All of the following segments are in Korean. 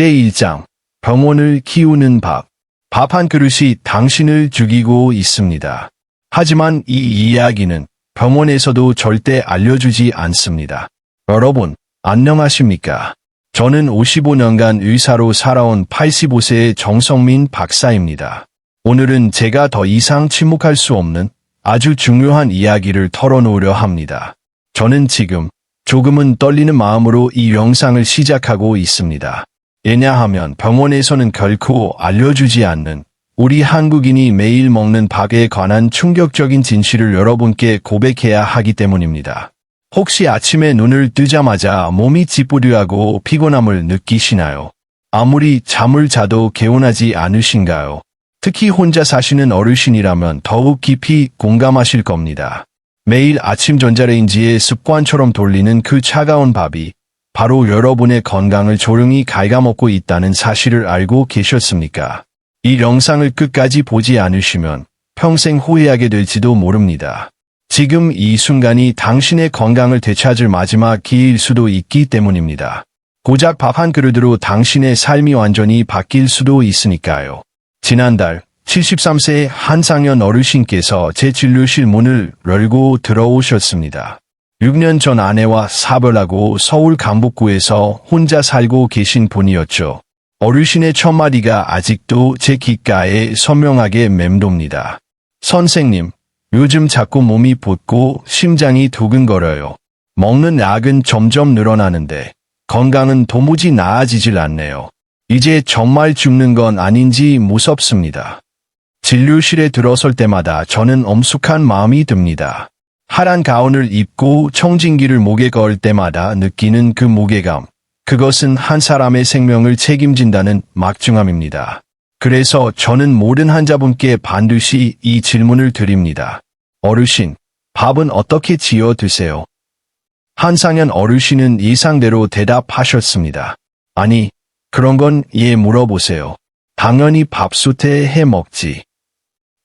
제1장 병원을 키우는 밥. 밥 한 그릇이 당신을 죽이고 있습니다. 하지만 이 이야기는 병원에서도 절대 알려주지 않습니다. 여러분, 안녕하십니까? 저는 55년간 의사로 살아온 85세의 정성민 박사입니다. 오늘은 제가 더 이상 침묵할 수 없는 아주 중요한 이야기를 털어놓으려 합니다. 저는 지금 조금은 떨리는 마음으로 이 영상을 시작하고 있습니다. 왜냐하면 병원에서는 결코 알려주지 않는 우리 한국인이 매일 먹는 밥에 관한 충격적인 진실을 여러분께 고백해야 하기 때문입니다. 혹시 아침에 눈을 뜨자마자 몸이 찌뿌둥하고 피곤함을 느끼시나요? 아무리 잠을 자도 개운하지 않으신가요? 특히 혼자 사시는 어르신이라면 더욱 깊이 공감하실 겁니다. 매일 아침 전자레인지에 습관처럼 돌리는 그 차가운 밥이 바로 여러분의 건강을 조용히 갉아먹고 있다는 사실을 알고 계셨습니까? 이 영상을 끝까지 보지 않으시면 평생 후회하게 될지도 모릅니다. 지금 이 순간이 당신의 건강을 되찾을 마지막 기회일 수도 있기 때문입니다. 고작 밥 한 그릇으로 당신의 삶이 완전히 바뀔 수도 있으니까요. 지난달 73세의 한상현 어르신께서 제 진료실 문을 열고 들어오셨습니다. 6년 전 아내와 사별하고 서울 강북구에서 혼자 살고 계신 분이었죠. 어르신의 첫마디가 아직도 제 귓가에 선명하게 맴돕니다. 선생님, 요즘 자꾸 몸이 붓고 심장이 두근거려요. 먹는 약은 점점 늘어나는데 건강은 도무지 나아지질 않네요. 이제 정말 죽는 건 아닌지 무섭습니다. 진료실에 들어설 때마다 저는 엄숙한 마음이 듭니다. 하얀 가운을 입고 청진기를 목에 걸 때마다 느끼는 그 무게감. 그것은 한 사람의 생명을 책임진다는 막중함입니다. 그래서 저는 모든 환자분께 반드시 이 질문을 드립니다. 어르신, 밥은 어떻게 지어 드세요? 한상현 어르신은 예상대로 대답하셨습니다. 아니, 그런 건 물어보세요. 당연히 밥솥에 해 먹지.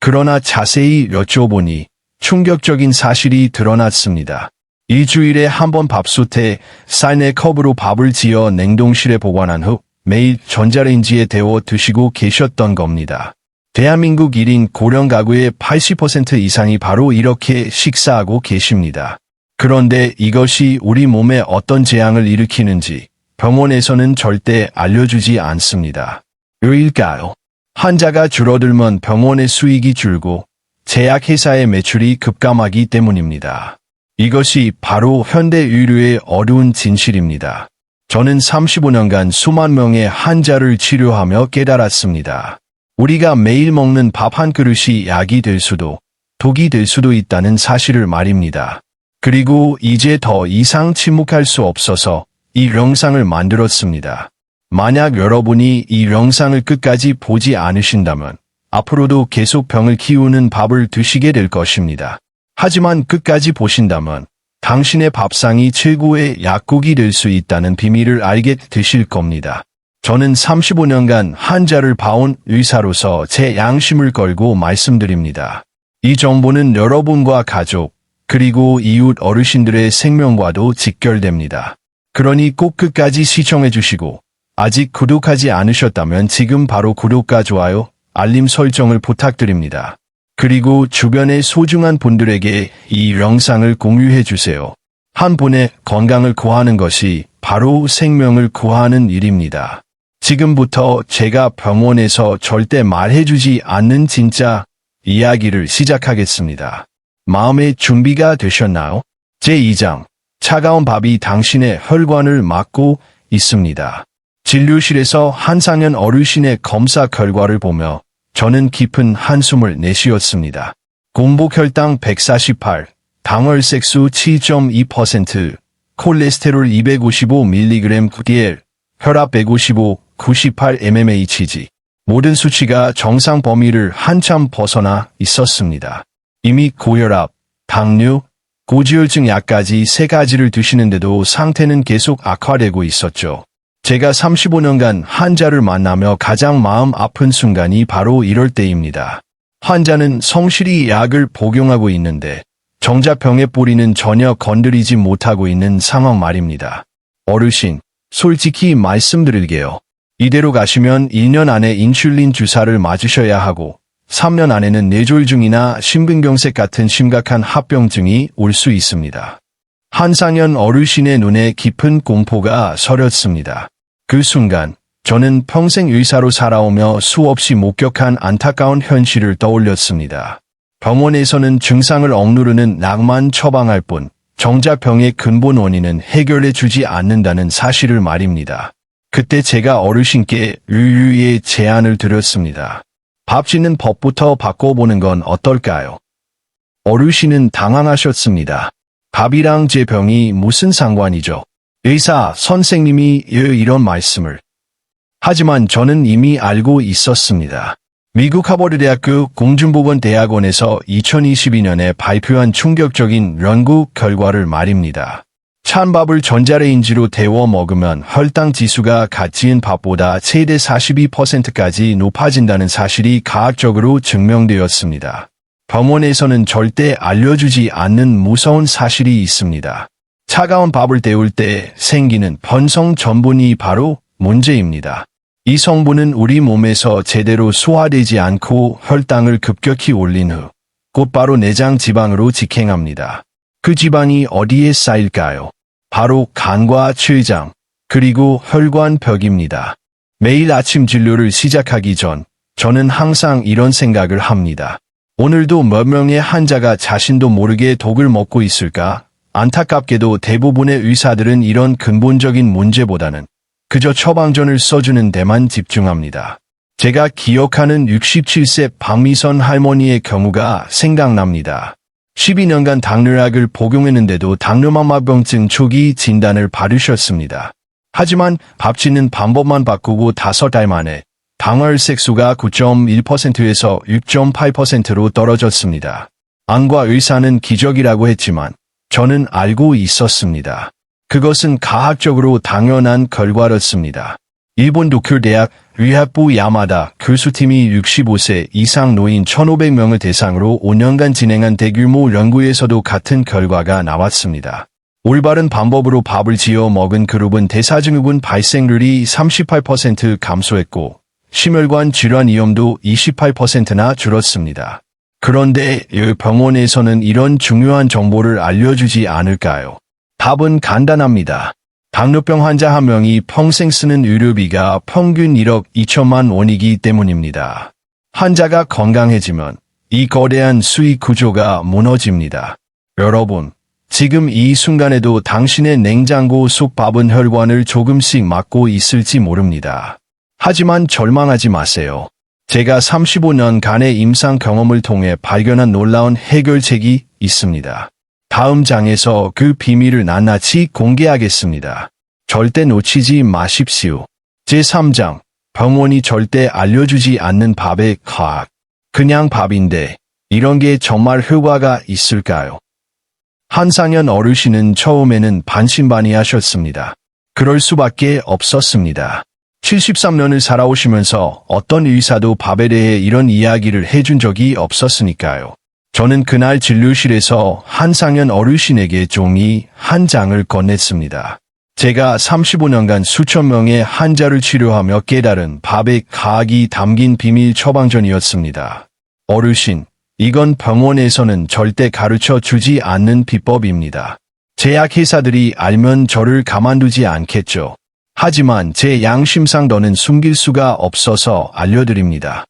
그러나 자세히 여쭤보니 충격적인 사실이 드러났습니다. 일주일에 한 번 밥솥에 쌀 4컵으로 밥을 지어 냉동실에 보관한 후 매일 전자레인지에 데워 드시고 계셨던 겁니다. 대한민국 1인 고령 가구의 80% 이상이 바로 이렇게 식사하고 계십니다. 그런데 이것이 우리 몸에 어떤 재앙을 일으키는지 병원에서는 절대 알려주지 않습니다. 왜일까요? 환자가 줄어들면 병원의 수익이 줄고 제약회사의 매출이 급감하기 때문입니다. 이것이 바로 현대 의료의 어두운 진실입니다. 저는 35년간 수만 명의 환자를 치료하며 깨달았습니다. 우리가 매일 먹는 밥 한 그릇이 약이 될 수도, 독이 될 수도 있다는 사실을 말입니다. 그리고 이제 더 이상 침묵할 수 없어서 이 영상을 만들었습니다. 만약 여러분이 이 영상을 끝까지 보지 않으신다면 앞으로도 계속 병을 키우는 밥을 드시게 될 것입니다. 하지만 끝까지 보신다면 당신의 밥상이 최고의 약국이 될 수 있다는 비밀을 알게 되실 겁니다. 저는 35년간 환자를 봐온 의사로서 제 양심을 걸고 말씀드립니다. 이 정보는 여러분과 가족, 그리고 이웃 어르신들의 생명과도 직결됩니다. 그러니 꼭 끝까지 시청해 주시고 아직 구독하지 않으셨다면 지금 바로 구독과 좋아요, 알림 설정을 부탁드립니다. 그리고 주변의 소중한 분들에게 이 영상을 공유해 주세요. 한 분의 건강을 구하는 것이 바로 생명을 구하는 일입니다. 지금부터 제가 병원에서 절대 말해주지 않는 진짜 이야기를 시작하겠습니다. 마음의 준비가 되셨나요? 제2장, 차가운 밥이 당신의 혈관을 막고 있습니다. 진료실에서 한상현 어르신의 검사 결과를 보며 저는 깊은 한숨을 내쉬었습니다. 공복혈당 148, 당월색소 7.2%, 콜레스테롤 255mg DL, 혈압 155, 98 mmHg. 모든 수치가 정상 범위를 한참 벗어나 있었습니다. 이미 고혈압, 당뇨, 고지혈증 약까지 3가지를 드시는데도 상태는 계속 악화되고 있었죠. 제가 35년간 환자를 만나며 가장 마음 아픈 순간이 바로 이럴 때입니다. 환자는 성실히 약을 복용하고 있는데 정작 병의 뿌리는 전혀 건드리지 못하고 있는 상황 말입니다. 어르신, 솔직히 말씀드릴게요. 이대로 가시면 1년 안에 인슐린 주사를 맞으셔야 하고 3년 안에는 뇌졸중이나 심근경색 같은 심각한 합병증이 올 수 있습니다. 한상현 어르신의 눈에 깊은 공포가 서렸습니다. 그 순간 저는 평생 의사로 살아오며 수없이 목격한 안타까운 현실을 떠올렸습니다. 병원에서는 증상을 억누르는 약만 처방할 뿐 정작 병의 근본 원인은 해결해 주지 않는다는 사실을 말입니다. 그때 제가 어르신께 유유의 제안을 드렸습니다. 밥 짓는 법부터 바꿔보는 건 어떨까요? 어르신은 당황하셨습니다. 밥이랑 제 병이 무슨 상관이죠? 의사 선생님이 이런 말씀을. 하지만 저는 이미 알고 있었습니다. 미국 하버드대학교 공중보건대학원에서 2022년에 발표한 충격적인 연구 결과를 말입니다. 찬밥을 전자레인지로 데워 먹으면 혈당 지수가 갓 지은 밥보다 최대 42%까지 높아진다는 사실이 과학적으로 증명되었습니다. 병원에서는 절대 알려주지 않는 무서운 사실이 있습니다. 차가운 밥을 데울 때 생기는 번성 전분이 바로 문제입니다. 이 성분은 우리 몸에서 제대로 소화되지 않고 혈당을 급격히 올린 후 곧바로 내장 지방으로 직행합니다. 그 지방이 어디에 쌓일까요? 바로 간과 췌장, 그리고 혈관벽입니다. 매일 아침 진료를 시작하기 전 저는 항상 이런 생각을 합니다. 오늘도 몇 명의 환자가 자신도 모르게 독을 먹고 있을까? 안타깝게도 대부분의 의사들은 이런 근본적인 문제보다는 그저 처방전을 써주는 데만 집중합니다. 제가 기억하는 67세 박미선 할머니의 경우가 생각납니다. 12년간 당뇨약을 복용했는데도 당뇨망막병증 초기 진단을 받으셨습니다. 하지만 밥 짓는 방법만 바꾸고 5달 만에 당화혈색수가 9.1%에서 6.8%로 떨어졌습니다. 안과 의사는 기적이라고 했지만 저는 알고 있었습니다. 그것은 과학적으로 당연한 결과였습니다. 일본 도쿄대학 의학부 야마다 교수팀이 65세 이상 노인 1,500명을 대상으로 5년간 진행한 대규모 연구에서도 같은 결과가 나왔습니다. 올바른 방법으로 밥을 지어 먹은 그룹은 대사증후군 발생률이 38% 감소했고 심혈관 질환 위험도 28%나 줄었습니다. 그런데 이 병원에서는 이런 중요한 정보를 알려주지 않을까요? 답은 간단합니다. 당뇨병 환자 한 명이 평생 쓰는 의료비가 평균 1억 2천만 원이기 때문입니다. 환자가 건강해지면 이 거대한 수익 구조가 무너집니다. 여러분, 지금 이 순간에도 당신의 냉장고 속 밥은 혈관을 조금씩 막고 있을지 모릅니다. 하지만 절망하지 마세요. 제가 35년간의 임상 경험을 통해 발견한 놀라운 해결책이 있습니다. 다음 장에서 그 비밀을 낱낱이 공개하겠습니다. 절대 놓치지 마십시오. 제3장, 병원이 절대 알려주지 않는 밥의 과학. 그냥 밥인데 이런 게 정말 효과가 있을까요? 한상현 어르신은 처음에는 반신반의하셨습니다. 그럴 수밖에 없었습니다. 73년을 살아오시면서 어떤 의사도 밥에 대해 이런 이야기를 해준 적이 없었으니까요. 저는 그날 진료실에서 한상현 어르신에게 종이 한 장을 건넸습니다. 제가 35년간 수천 명의 환자를 치료하며 깨달은 밥의 과학이 담긴 비밀 처방전이었습니다. 어르신, 이건 병원에서는 절대 가르쳐 주지 않는 비법입니다. 제약회사들이 알면 저를 가만두지 않겠죠. 하지만 제 양심상 더는 숨길 수가 없어서 알려드립니다.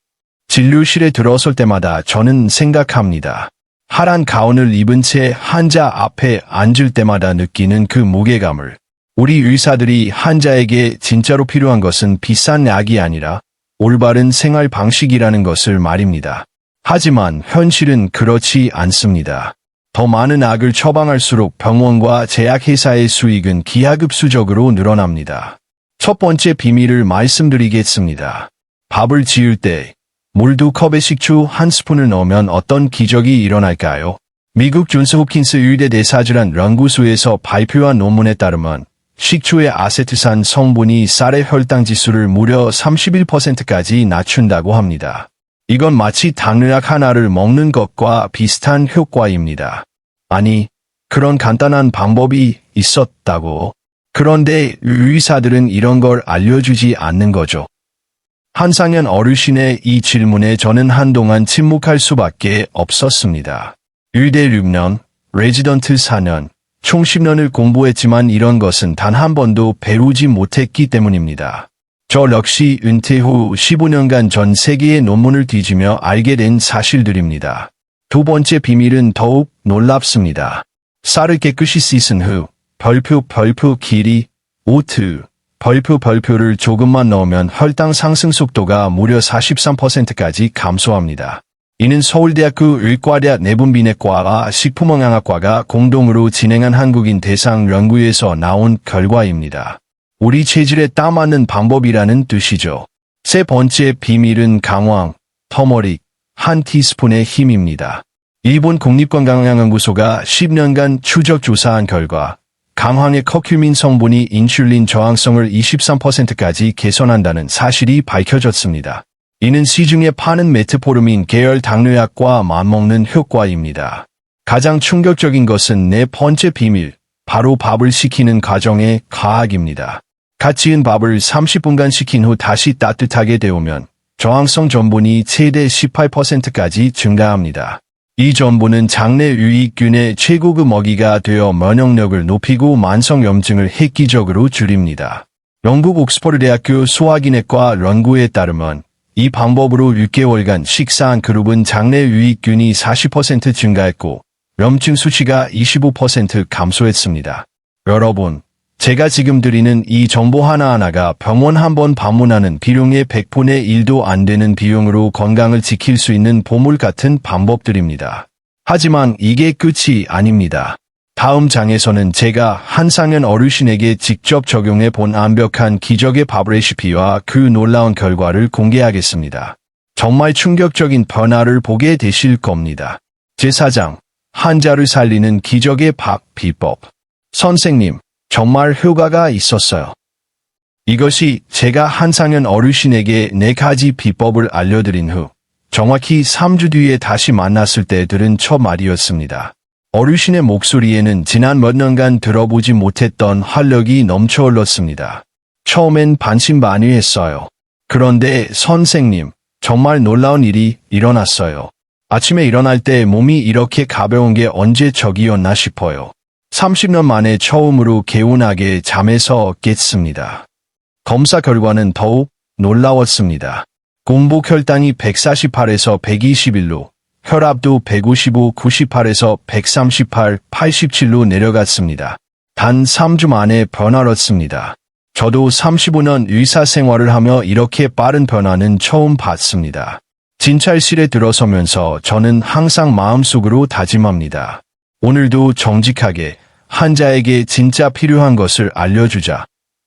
진료실에 들어설 때마다 저는 생각합니다. 하얀 가운을 입은 채 환자 앞에 앉을 때마다 느끼는 그 무게감을. 우리 의사들이 환자에게 진짜로 필요한 것은 비싼 약이 아니라 올바른 생활 방식이라는 것을 말입니다. 하지만 현실은 그렇지 않습니다. 더 많은 약을 처방할수록 병원과 제약회사의 수익은 기하급수적으로 늘어납니다. 첫 번째 비밀을 말씀드리겠습니다. 밥을 지을 때 물 2컵에 식초 1스푼을 넣으면 어떤 기적이 일어날까요? 미국 존스 홉킨스 의대 대사질환 연구소에서 발표한 논문에 따르면 식초의 아세트산 성분이 쌀의 혈당 지수를 무려 31%까지 낮춘다고 합니다. 이건 마치 당뇨약 하나를 먹는 것과 비슷한 효과입니다. 아니, 그런 간단한 방법이 있었다고. 그런데 의사들은 이런 걸 알려주지 않는 거죠. 한상현 어르신의 이 질문에 저는 한동안 침묵할 수밖에 없었습니다. 의대 6년, 레지던트 4년, 총 10년을 공부했지만 이런 것은 단 한 번도 배우지 못했기 때문입니다. 저 역시 은퇴 후 15년간 전 세계의 논문을 뒤지며 알게 된 사실들입니다. 두 번째 비밀은 더욱 놀랍습니다. 쌀을 깨끗이 씻은 후 별표 길이 오트 별표를 조금만 넣으면 혈당 상승 속도가 무려 43%까지 감소합니다. 이는 서울대학교 의과대학 내분비내과와 식품영양학과가 공동으로 진행한 한국인 대상 연구에서 나온 결과입니다. 우리 체질에 딱 맞는 방법이라는 뜻이죠. 세 번째 비밀은 강황, 터머릭, 한 티스푼의 힘입니다. 일본 국립건강영양연구소가 10년간 추적 조사한 결과 강황의 커큐민 성분이 인슐린 저항성을 23%까지 개선한다는 사실이 밝혀졌습니다. 이는 시중에 파는 메트포르민 계열 당뇨약과 맞먹는 효과입니다. 가장 충격적인 것은 네 번째 비밀, 바로 밥을 식히는 과정의 과학입니다. 갓 지은 밥을 30분간 식힌 후 다시 따뜻하게 데우면 저항성 전분이 최대 18%까지 증가합니다. 이 전분은 장내 유익균의 최고급 먹이가 되어 면역력을 높이고 만성염증을 획기적으로 줄입니다. 영국 옥스퍼드 대학교 소화기내과 연구에 따르면 이 방법으로 6개월간 식사한 그룹은 장내 유익균이 40% 증가했고 염증 수치가 25% 감소했습니다. 여러분, 제가 지금 드리는 이 정보 하나하나가 병원 한 번 방문하는 비용의 100분의 1도 안 되는 비용으로 건강을 지킬 수 있는 보물 같은 방법들입니다. 하지만 이게 끝이 아닙니다. 다음 장에서는 제가 한상현 어르신에게 직접 적용해 본 완벽한 기적의 밥 레시피와 그 놀라운 결과를 공개하겠습니다. 정말 충격적인 변화를 보게 되실 겁니다. 제4장, 환자를 살리는 기적의 밥 비법. 선생님, 정말 효과가 있었어요. 이것이 제가 한상현 어르신에게 4가지 비법을 알려드린 후 정확히 3주 뒤에 다시 만났을 때 들은 첫 말이었습니다. 어르신의 목소리에는 지난 몇 년간 들어보지 못했던 활력이 넘쳐 흘렀습니다. 처음엔 반신반의했어요. 그런데 선생님, 정말 놀라운 일이 일어났어요. 아침에 일어날 때 몸이 이렇게 가벼운 게 언제 적이었나 싶어요. 30년 만에 처음으로 개운하게 잠에서 깼습니다. 검사 결과는 더욱 놀라웠습니다. 공복 혈당이 148에서 121로, 혈압도 155, 98에서 138, 87로 내려갔습니다. 단 3주 만에 변화였습니다. 저도 35년 의사 생활을 하며 이렇게 빠른 변화는 처음 봤습니다. 진찰실에 들어서면서 저는 항상 마음속으로 다짐합니다. 오늘도 정직하게 환자에게 진짜 필요한 것을 알려주자.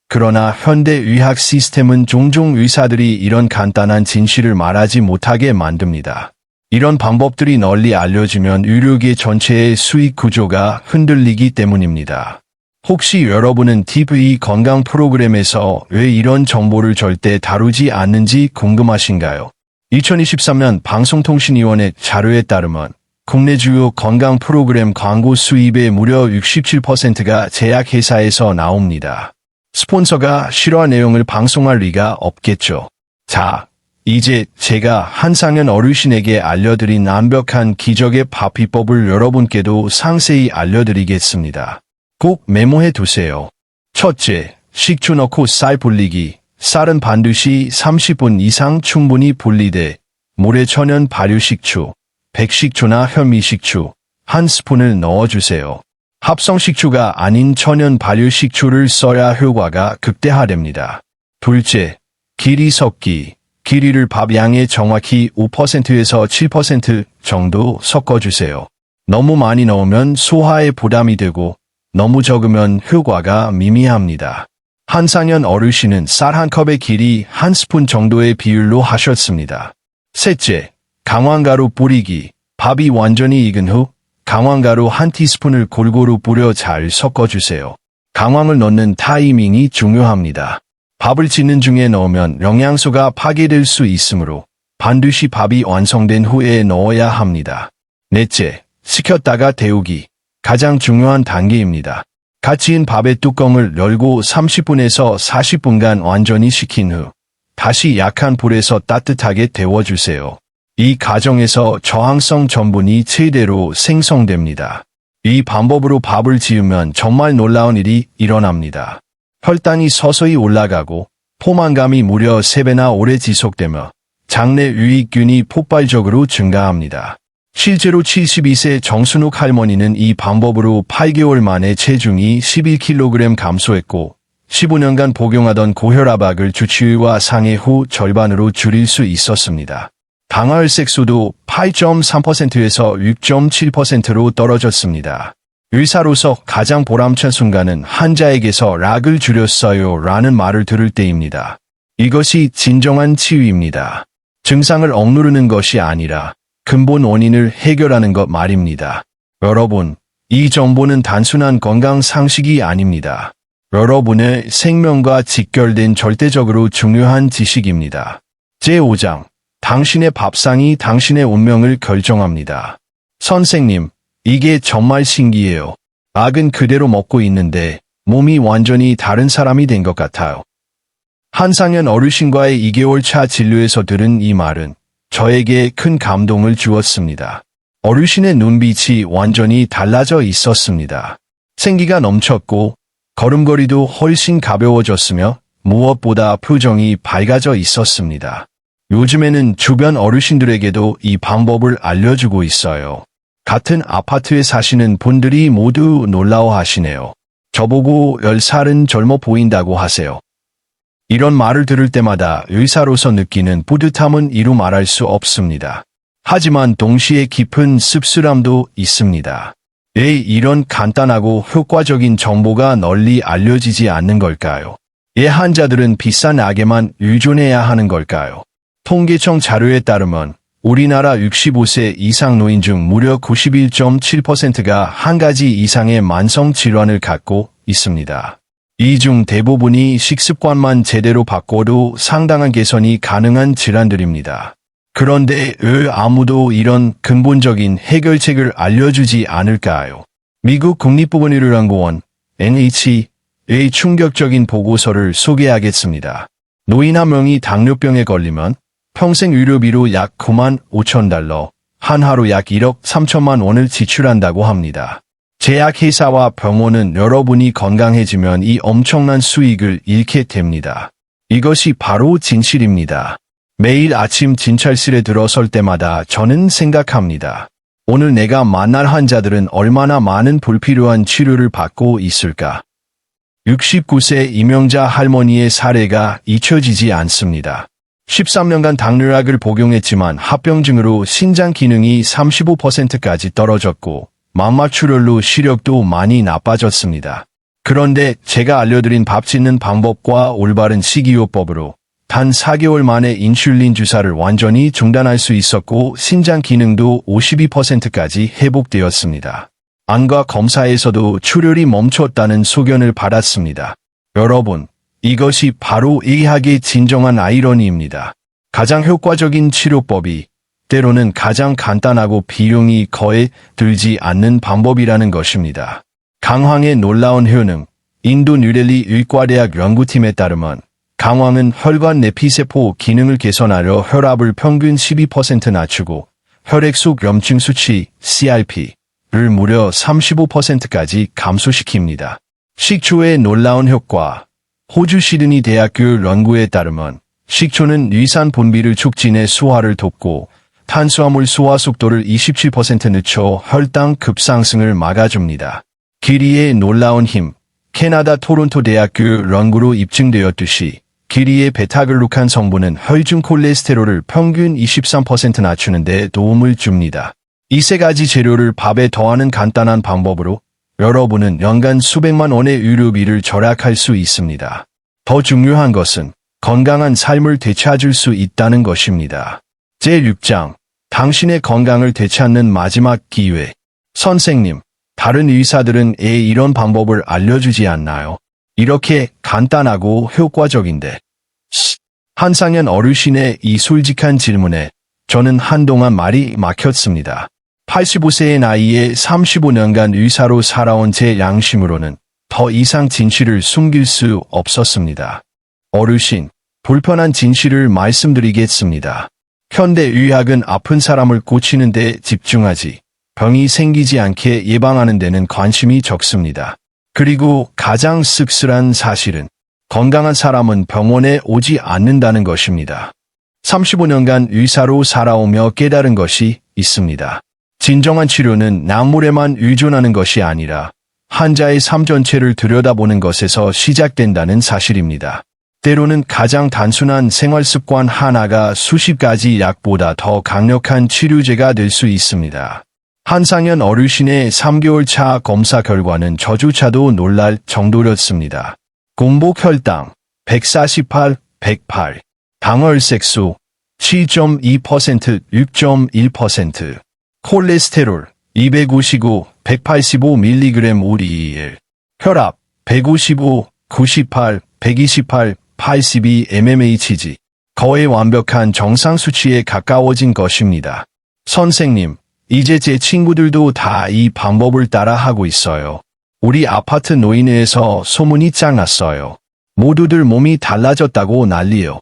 그러나 현대의학 시스템은 종종 의사들이 이런 간단한 진실을 말하지 못하게 만듭니다. 이런 방법들이 널리 알려지면 의료계 전체의 수익 구조가 흔들리기 때문입니다. 혹시 여러분은 TV 건강 프로그램에서 왜 이런 정보를 절대 다루지 않는지 궁금하신가요? 2023년 방송통신위원회 자료에 따르면 국내 주요 건강 프로그램 광고 수입의 무려 67%가 제약회사에서 나옵니다. 스폰서가 실화 내용을 방송할 리가 없겠죠. 자, 이제 제가 한상현 어르신에게 알려드린 완벽한 기적의 밥 비법을 여러분께도 상세히 알려드리겠습니다. 꼭 메모해 두세요. 첫째, 식초 넣고 쌀 불리기. 쌀은 반드시 30분 이상 충분히 불리되 물에 천연 발효식초, 백식초나 현미식초 한 스푼을 넣어주세요. 합성식초가 아닌 천연 발효식초를 써야 효과가 극대화됩니다. 둘째, 길이 섞기. 길이를 밥 양의 정확히 5%에서 7% 정도 섞어주세요. 너무 많이 넣으면 소화에 부담이 되고 너무 적으면 효과가 미미합니다. 한상현 어르신은 쌀 한 컵의 길이 한 스푼 정도의 비율로 하셨습니다. 셋째, 강황가루 뿌리기. 밥이 완전히 익은 후 강황가루 한 티스푼을 골고루 뿌려 잘 섞어주세요. 강황을 넣는 타이밍이 중요합니다. 밥을 짓는 중에 넣으면 영양소가 파괴될 수 있으므로 반드시 밥이 완성된 후에 넣어야 합니다. 넷째, 식혔다가 데우기. 가장 중요한 단계입니다. 갓 지은 밥의 뚜껑을 열고 30분에서 40분간 완전히 식힌 후 다시 약한 불에서 따뜻하게 데워주세요. 이 과정에서 저항성 전분이 최대로 생성됩니다. 이 방법으로 밥을 지으면 정말 놀라운 일이 일어납니다. 혈당이 서서히 올라가고 포만감이 무려 3배나 오래 지속되며 장내 유익균이 폭발적으로 증가합니다. 실제로 72세 정순욱 할머니는 이 방법으로 8개월 만에 체중이 11kg 감소했고 15년간 복용하던 고혈압약을 주치의와 상의 후 절반으로 줄일 수 있었습니다. 당화혈색소도 8.3%에서 6.7%로 떨어졌습니다. 의사로서 가장 보람찬 순간은 환자에게서 락을 줄였어요 라는 말을 들을 때입니다. 이것이 진정한 치유입니다. 증상을 억누르는 것이 아니라 근본 원인을 해결하는 것 말입니다. 여러분, 이 정보는 단순한 건강 상식이 아닙니다. 여러분의 생명과 직결된 절대적으로 중요한 지식입니다. 제5장, 당신의 밥상이 당신의 운명을 결정합니다. 선생님, 이게 정말 신기해요. 약은 그대로 먹고 있는데 몸이 완전히 다른 사람이 된 것 같아요. 한상현 어르신과의 2개월 차 진료에서 들은 이 말은 저에게 큰 감동을 주었습니다. 어르신의 눈빛이 완전히 달라져 있었습니다. 생기가 넘쳤고 걸음걸이도 훨씬 가벼워졌으며 무엇보다 표정이 밝아져 있었습니다. 요즘에는 주변 어르신들에게도 이 방법을 알려주고 있어요. 같은 아파트에 사시는 분들이 모두 놀라워하시네요. 저보고 10살은 젊어 보인다고 하세요. 이런 말을 들을 때마다 의사로서 느끼는 뿌듯함은 이루 말할 수 없습니다. 하지만 동시에 깊은 씁쓸함도 있습니다. 왜 이런 간단하고 효과적인 정보가 널리 알려지지 않는 걸까요? 왜 환자들은 비싼 약에만 의존해야 하는 걸까요? 통계청 자료에 따르면 우리나라 65세 이상 노인 중 무려 91.7%가 한 가지 이상의 만성 질환을 갖고 있습니다. 이 중 대부분이 식습관만 제대로 바꿔도 상당한 개선이 가능한 질환들입니다. 그런데 왜 아무도 이런 근본적인 해결책을 알려주지 않을까요? 미국 국립보건의료연구원 NIH의 충격적인 보고서를 소개하겠습니다. 노인 한 명이 당뇨병에 걸리면 평생 의료비로 약 9만 5천 달러, 한 하루 약 1억 3천만 원을 지출한다고 합니다. 제약회사와 병원은 여러분이 건강해지면 이 엄청난 수익을 잃게 됩니다. 이것이 바로 진실입니다. 매일 아침 진찰실에 들어설 때마다 저는 생각합니다. 오늘 내가 만날 환자들은 얼마나 많은 불필요한 치료를 받고 있을까? 69세 이명자 할머니의 사례가 잊혀지지 않습니다. 13년간 당뇨약을 복용했지만 합병증으로 신장 기능이 35%까지 떨어졌고 망막출혈로 시력도 많이 나빠졌습니다. 그런데 제가 알려드린 밥 짓는 방법과 올바른 식이요법으로 단 4개월 만에 인슐린 주사를 완전히 중단할 수 있었고 신장 기능도 52%까지 회복되었습니다. 안과 검사에서도 출혈이 멈췄다는 소견을 받았습니다. 여러분, 이것이 바로 의학의 진정한 아이러니입니다. 가장 효과적인 치료법이 때로는 가장 간단하고 비용이 거의 들지 않는 방법이라는 것입니다. 강황의 놀라운 효능. 인도 뉴델리 의과대학 연구팀에 따르면 강황은 혈관 내피세포 기능을 개선하려 혈압을 평균 12% 낮추고 혈액 속 염증 수치 CRP를 무려 35%까지 감소시킵니다. 식초의 놀라운 효과. 호주 시드니 대학교 연구에 따르면 식초는 위산 분비를 촉진해 소화를 돕고 탄수화물 소화 속도를 27% 늦춰 혈당 급상승을 막아줍니다. 기리의 놀라운 힘. 캐나다 토론토 대학교 연구로 입증되었듯이 기리의 베타글루칸 성분은 혈중 콜레스테롤을 평균 23% 낮추는 데 도움을 줍니다. 이 세 가지 재료를 밥에 더하는 간단한 방법으로 여러분은 연간 수백만 원의 의료비를 절약할 수 있습니다. 더 중요한 것은 건강한 삶을 되찾을 수 있다는 것입니다. 제6장, 당신의 건강을 되찾는 마지막 기회. 선생님, 다른 의사들은 왜 이런 방법을 알려주지 않나요? 이렇게 간단하고 효과적인데. 한상현 어르신의 이 솔직한 질문에 저는 한동안 말이 막혔습니다. 85세의 나이에 35년간 의사로 살아온 제 양심으로는 더 이상 진실을 숨길 수 없었습니다. 어르신, 불편한 진실을 말씀드리겠습니다. 현대의학은 아픈 사람을 고치는 데 집중하지, 병이 생기지 않게 예방하는 데는 관심이 적습니다. 그리고 가장 씁쓸한 사실은 건강한 사람은 병원에 오지 않는다는 것입니다. 35년간 의사로 살아오며 깨달은 것이 있습니다. 진정한 치료는 약물에만 의존하는 것이 아니라 환자의 삶 전체를 들여다보는 것에서 시작된다는 사실입니다. 때로는 가장 단순한 생활습관 하나가 수십 가지 약보다 더 강력한 치료제가 될 수 있습니다. 한상현 어르신의 3개월 차 검사 결과는 저조차도 놀랄 정도였습니다. 공복 혈당 148, 108, 당혈색소 7.2%, 6.1%, 콜레스테롤 255, 185mg 우리 1, 혈압 155, 98, 128, 82 mmHg, 거의 완벽한 정상 수치에 가까워진 것입니다. 선생님, 이제 제 친구들도 다 이 방법을 따라 하고 있어요. 우리 아파트 노인회에서 소문이 짱 났어요. 모두들 몸이 달라졌다고 난리요.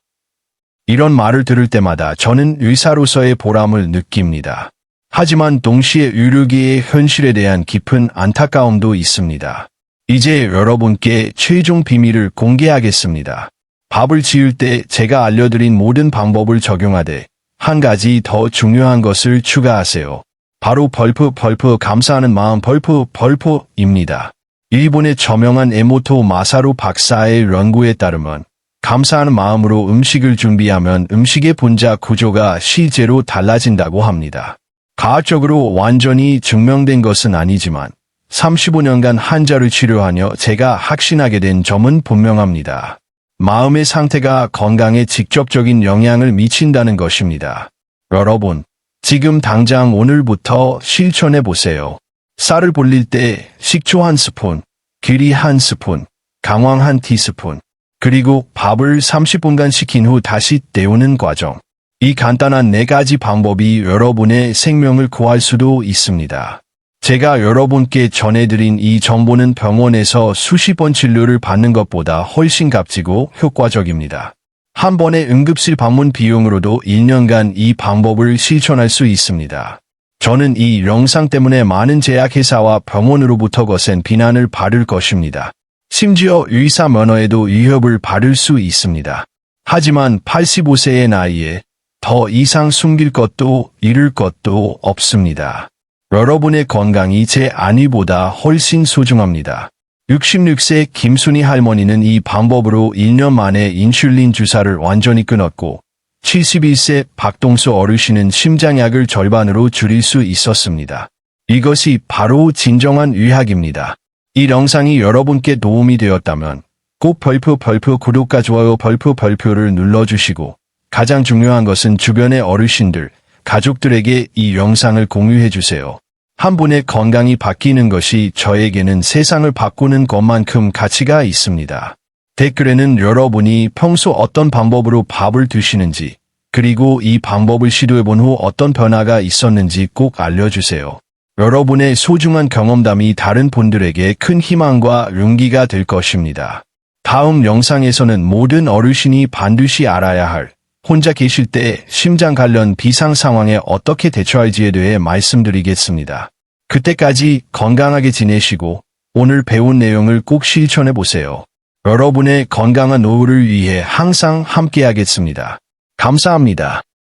이런 말을 들을 때마다 저는 의사로서의 보람을 느낍니다. 하지만 동시에 의료계의 현실에 대한 깊은 안타까움도 있습니다. 이제 여러분께 최종 비밀을 공개하겠습니다. 밥을 지을 때 제가 알려드린 모든 방법을 적용하되 한 가지 더 중요한 것을 추가하세요. 바로 벌프 감사하는 마음 벌프입니다. 일본의 저명한 에모토 마사루 박사의 연구에 따르면 감사하는 마음으로 음식을 준비하면 음식의 본자 구조가 실제로 달라진다고 합니다. 과학적으로 완전히 증명된 것은 아니지만 35년간 환자를 치료하며 제가 확신하게 된 점은 분명합니다. 마음의 상태가 건강에 직접적인 영향을 미친다는 것입니다. 여러분, 지금 당장 오늘부터 실천해 보세요. 쌀을 불릴 때 식초 1스푼, 기리 1스푼, 강황 1티스푼, 그리고 밥을 30분간 식힌 후 다시 데우는 과정. 이 간단한 4가지 방법이 여러분의 생명을 구할 수도 있습니다. 제가 여러분께 전해드린 이 정보는 병원에서 수십 번 진료를 받는 것보다 훨씬 값지고 효과적입니다. 한 번의 응급실 방문 비용으로도 1년간 이 방법을 실천할 수 있습니다. 저는 이 영상 때문에 많은 제약회사와 병원으로부터 거센 비난을 받을 것입니다. 심지어 의사 면허에도 위협을 받을 수 있습니다. 하지만 85세의 나이에 더 이상 숨길 것도 잃을 것도 없습니다. 여러분의 건강이 제 안위보다 훨씬 소중합니다. 66세 김순희 할머니는 이 방법으로 1년 만에 인슐린 주사를 완전히 끊었고 71세 박동수 어르신은 심장약을 절반으로 줄일 수 있었습니다. 이것이 바로 진정한 의학입니다. 이 영상이 여러분께 도움이 되었다면 꼭 벌프 구독과 좋아요 벌프를 눌러주시고 가장 중요한 것은 주변의 어르신들, 가족들에게 이 영상을 공유해주세요. 한 분의 건강이 바뀌는 것이 저에게는 세상을 바꾸는 것만큼 가치가 있습니다. 댓글에는 여러분이 평소 어떤 방법으로 밥을 드시는지, 그리고 이 방법을 시도해본 후 어떤 변화가 있었는지 꼭 알려주세요. 여러분의 소중한 경험담이 다른 분들에게 큰 희망과 용기가 될 것입니다. 다음 영상에서는 모든 어르신이 반드시 알아야 할 혼자 계실 때 심장 관련 비상 상황에 어떻게 대처할지에 대해 말씀드리겠습니다. 그때까지 건강하게 지내시고 오늘 배운 내용을 꼭 실천해 보세요. 여러분의 건강한 노후를 위해 항상 함께하겠습니다. 감사합니다.